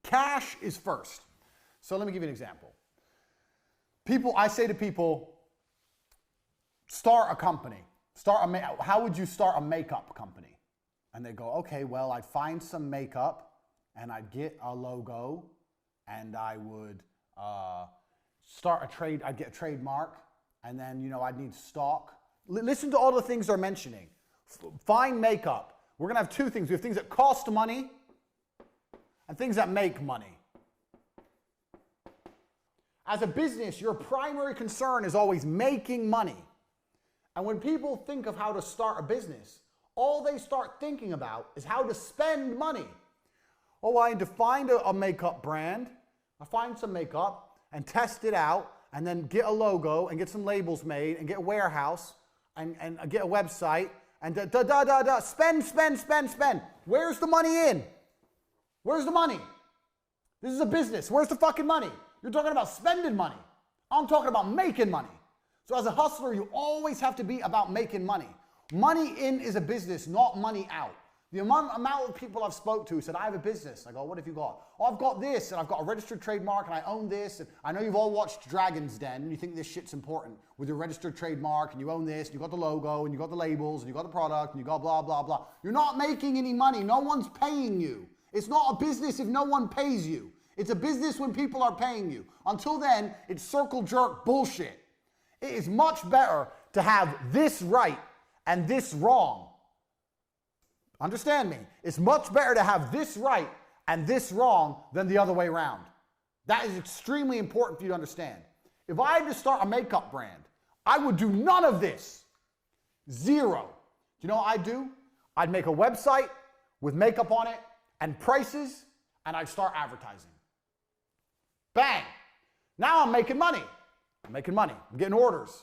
Cash is first. So let me give you an example. I say to people, start a company. How would you start a makeup company? And they go, okay, well, I'd find some makeup and I'd get a logo and I would I'd get a trademark, and then, I'd need stock. Listen to all the things they're mentioning. Find makeup. We're gonna have two things. We have things that cost money and things that make money. As a business, your primary concern is always making money. And when people think of how to start a business, all they start thinking about is how to spend money. Oh, I need to find a makeup brand. I find some makeup and test it out, and then get a logo and get some labels made and get a warehouse and get a website and spend. Where's the money in? Where's the money? This is a business. Where's the fucking money? You're talking about spending money. I'm talking about making money. So as a hustler, you always have to be about making money. Money in is a business, not money out. The amount of people I've spoke to said, I have a business. I go, what have you got? Oh, I've got this, and I've got a registered trademark, and I own this. And I know you've all watched Dragon's Den, and you think this shit's important with your registered trademark, and you own this, and you got the logo, and you got the labels, and you got the product, and you got blah, blah, blah. You're not making any money. No one's paying you. It's not a business if no one pays you. It's a business when people are paying you. Until then, it's circle jerk bullshit. It is much better to have this right and this wrong. Understand me. It's much better to have this right and this wrong than the other way around. That is extremely important for you to understand. If I had to start a makeup brand, I would do none of this. Zero. Do you know what I'd do? I'd make a website with makeup on it and prices, and I'd start advertising. Bang. Now I'm making money. I'm getting orders.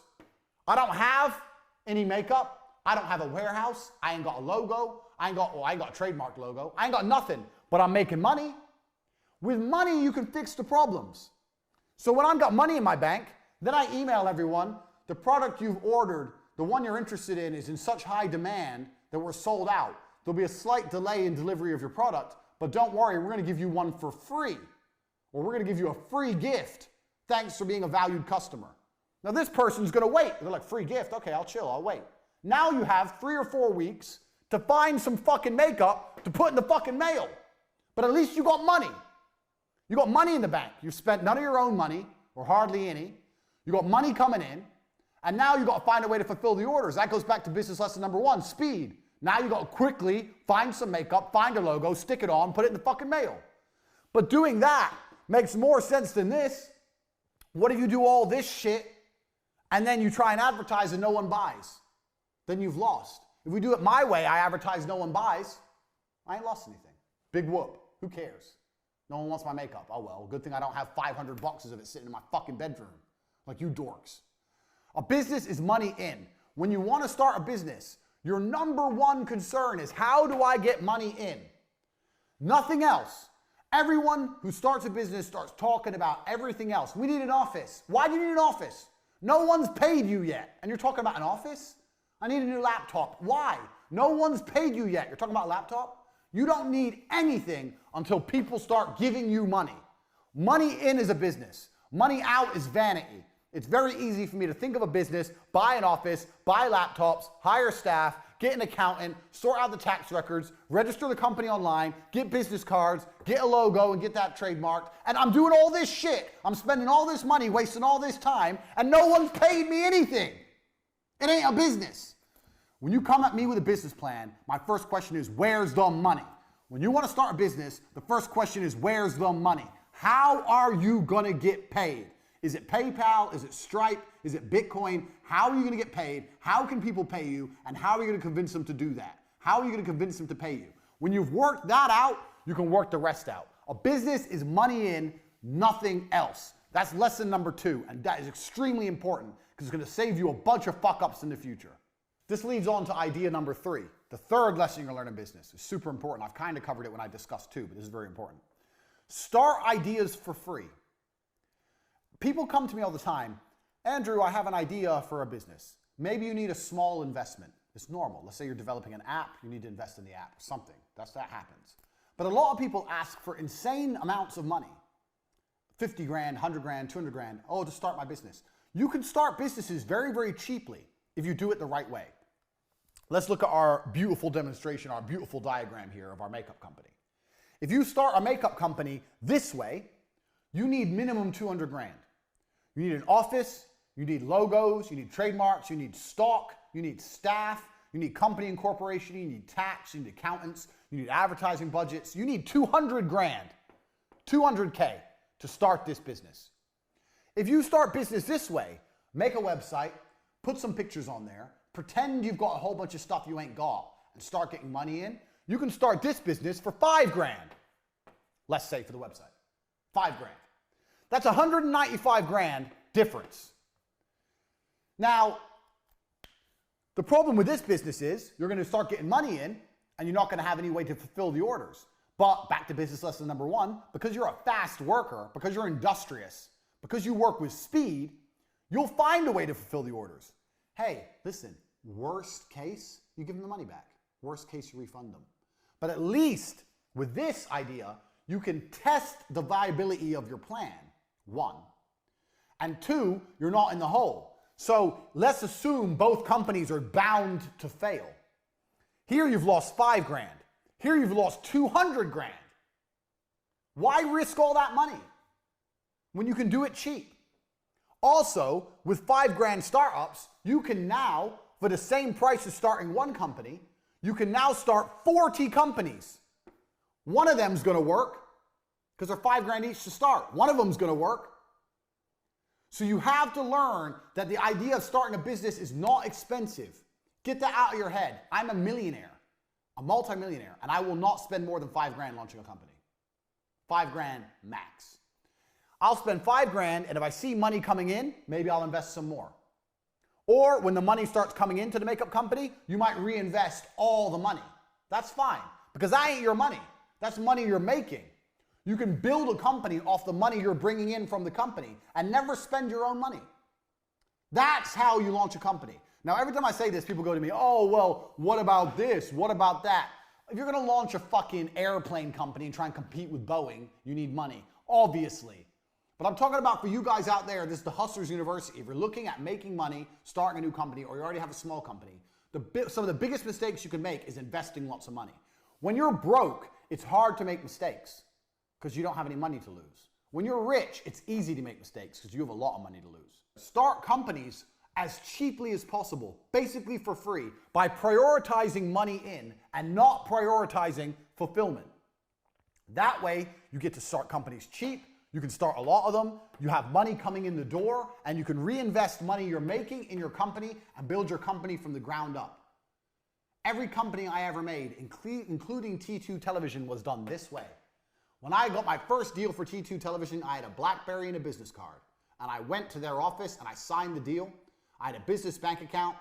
I don't have any makeup. I don't have a warehouse. I ain't got a logo. I ain't got a trademark logo. I ain't got nothing, but I'm making money. With money, you can fix the problems. So when I've got money in my bank, then I email everyone, the product you've ordered, the one you're interested in is in such high demand that we're sold out. There'll be a slight delay in delivery of your product, but don't worry, we're gonna give you one for free. Or we're gonna give you a free gift. Thanks for being a valued customer. Now this person's gonna wait. They're like, free gift? Okay, I'll chill, I'll wait. Now you have 3 or 4 weeks to find some fucking makeup to put in the fucking mail. But at least you got money. You got money in the bank. You've spent none of your own money, or hardly any. You got money coming in, and now you got to find a way to fulfill the orders. That goes back to business lesson number 1, speed. Now you got to quickly find some makeup, find a logo, stick it on, put it in the fucking mail. But doing that makes more sense than this. What if you do all this shit, and then you try and advertise and no one buys? Then you've lost. If we do it my way, I advertise, no one buys, I ain't lost anything. Big whoop. Who cares? No one wants my makeup. Oh well, good thing I don't have 500 boxes of it sitting in my fucking bedroom. Like you dorks. A business is money in. When you want to start a business, your number one concern is how do I get money in? Nothing else. Everyone who starts a business starts talking about everything else. We need an office. Why do you need an office? No one's paid you yet. And you're talking about an office? I need a new laptop. Why? No one's paid you yet. You're talking about a laptop? You don't need anything until people start giving you money. Money in is a business. Money out is vanity. It's very easy for me to think of a business, buy an office, buy laptops, hire staff, get an accountant, sort out the tax records, register the company online, get business cards, get a logo and get that trademarked. And I'm doing all this shit. I'm spending all this money, wasting all this time, and no one's paid me anything. It ain't a business. When you come at me with a business plan, my first question is, where's the money? When you want to start a business, the first question is, where's the money? How are you going to get paid? Is it PayPal? Is it Stripe? Is it Bitcoin? How are you going to get paid? How can people pay you? And how are you going to convince them to do that? How are you going to convince them to pay you? When you've worked that out, you can work the rest out. A business is money in, nothing else. That's lesson number 2. And that is extremely important because it's going to save you a bunch of fuck-ups in the future. This leads on to idea number 3. The third lesson you're going to learn in business is super important. I've kind of covered it when I discussed 2, but this is very important. Start ideas for free. People come to me all the time, Andrew, I have an idea for a business. Maybe you need a small investment. It's normal. Let's say you're developing an app, you need to invest in the app, something. That happens. But a lot of people ask for insane amounts of money. 50 grand, 100 grand, 200 grand, to start my business. You can start businesses very, very cheaply if you do it the right way. Let's look at our beautiful demonstration, our beautiful diagram here of our makeup company. If you start a makeup company this way, you need minimum 200 grand. You need an office, you need logos, you need trademarks, you need stock, you need staff, you need company incorporation, you need tax, you need accountants, you need advertising budgets. You need 200 grand, 200K to start this business. If you start business this way, make a website, put some pictures on there, pretend you've got a whole bunch of stuff you ain't got, and start getting money in, you can start this business for 5 grand. Let's say for the website, 5 grand. That's 195 grand difference. Now, the problem with this business is you're going to start getting money in and you're not going to have any way to fulfill the orders. But back to business lesson number 1, because you're a fast worker, because you're industrious, because you work with speed, you'll find a way to fulfill the orders. Hey, listen, worst case, you give them the money back. Worst case, you refund them. But at least with this idea, you can test the viability of your plan, 1. And 2, you're not in the hole. So let's assume both companies are bound to fail. Here you've lost 5 grand. Here you've lost 200 grand. Why risk all that money when you can do it cheap? Also, with 5 grand startups, you can now, for the same price as starting one company, you can now start 40 companies. One of them's going to work because they're 5 grand each to start. One of them's going to work. So you have to learn that the idea of starting a business is not expensive. Get that out of your head. I'm a millionaire, a multimillionaire, and I will not spend more than 5 grand launching a company. 5 grand max. I'll spend 5 grand, and if I see money coming in, maybe I'll invest some more. Or when the money starts coming into the makeup company, you might reinvest all the money. That's fine, because that ain't your money. That's money you're making. You can build a company off the money you're bringing in from the company and never spend your own money. That's how you launch a company. Now, every time I say this, people go to me, oh, well, what about this? What about that? If you're going to launch a fucking airplane company and try and compete with Boeing, you need money, obviously. But I'm talking about for you guys out there, this is the Hustlers University. If you're looking at making money, starting a new company, or you already have a small company, some of the biggest mistakes you can make is investing lots of money. When you're broke, it's hard to make mistakes because you don't have any money to lose. When you're rich, it's easy to make mistakes because you have a lot of money to lose. Start companies as cheaply as possible, basically for free, by prioritizing money in and not prioritizing fulfillment. That way, you get to start companies cheap, you can start a lot of them, you have money coming in the door, and you can reinvest money you're making in your company and build your company from the ground up. Every company I ever made, including T2 Television, was done this way. When I got my first deal for T2 Television, I had a BlackBerry and a business card. And I went to their office and I signed the deal. I had a business bank account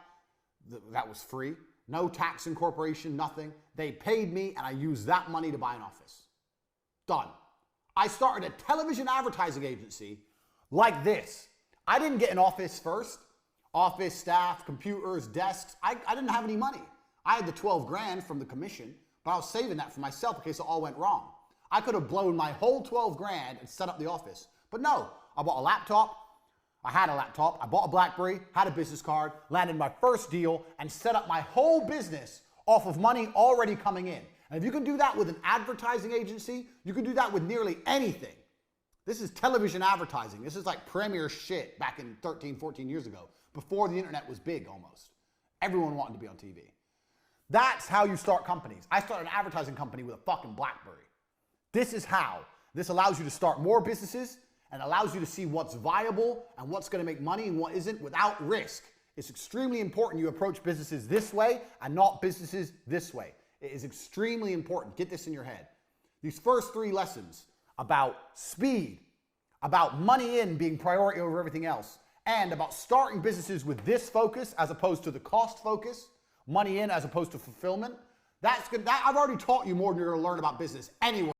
that was free. No tax incorporation, nothing. They paid me and I used that money to buy an office. Done. I started a television advertising agency like this. I didn't get an office first. Office, staff, computers, desks. I didn't have any money. I had the 12 grand from the commission, but I was saving that for myself in case it all went wrong. I could have blown my whole 12 grand and set up the office. But no, I bought a laptop. I had a laptop. I bought a BlackBerry, had a business card, landed my first deal, and set up my whole business off of money already coming in. And if you can do that with an advertising agency, you can do that with nearly anything. This is television advertising. This is like premier shit back in 13, 14 years ago, before the internet was big almost. Everyone wanted to be on TV. That's how you start companies. I started an advertising company with a fucking BlackBerry. This is how. This allows you to start more businesses and allows you to see what's viable and what's going to make money and what isn't without risk. It's extremely important you approach businesses this way and not businesses this way. It is extremely important. Get this in your head. These first 3 lessons about speed, about money in being priority over everything else, and about starting businesses with this focus as opposed to the cost focus, money in as opposed to fulfillment, that's good. I've already taught you more than you're going to learn about business anyway.